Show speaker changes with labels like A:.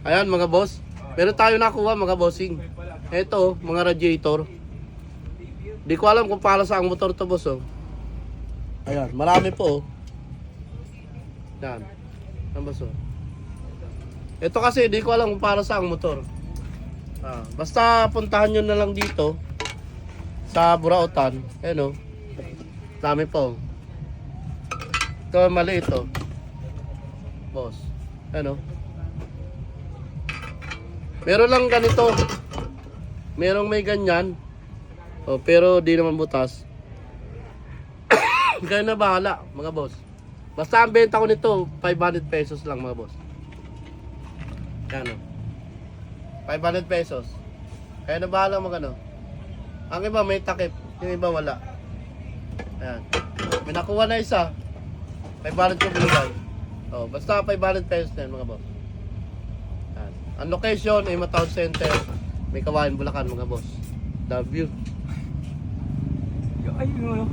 A: Ayan mga boss. Pero tayo nakuha mga bossing. Ito, mga radiator. Di ko alam kung para sa ang motor to boss oh. Ayan, marami po oh. Yan. Yan boss oh. Ito kasi di ko alam kung para sa ang motor. Basta puntahan nyo na lang dito sa Burautan. Ayan oh. Dami po. Ito maliit oh. Boss. Ayan oh. Meron lang ganito. Merong may ganyan. Oh, pero di naman butas. Kaya na bahala, mga boss. Basta ang benta ko nito, 500 pesos lang, mga boss. Yan o. 500 pesos. Kaya na bahala mag ano. Ang iba may takip, yung iba wala. Ayan. May nakuha na isa. 500 ko binigay. Oh, basta 500 pesos na yun, mga boss. Ayan. Ang location ay Mataon Center. May Kawayan, Bulacan, mga boss. Love you.
B: Ay, ano?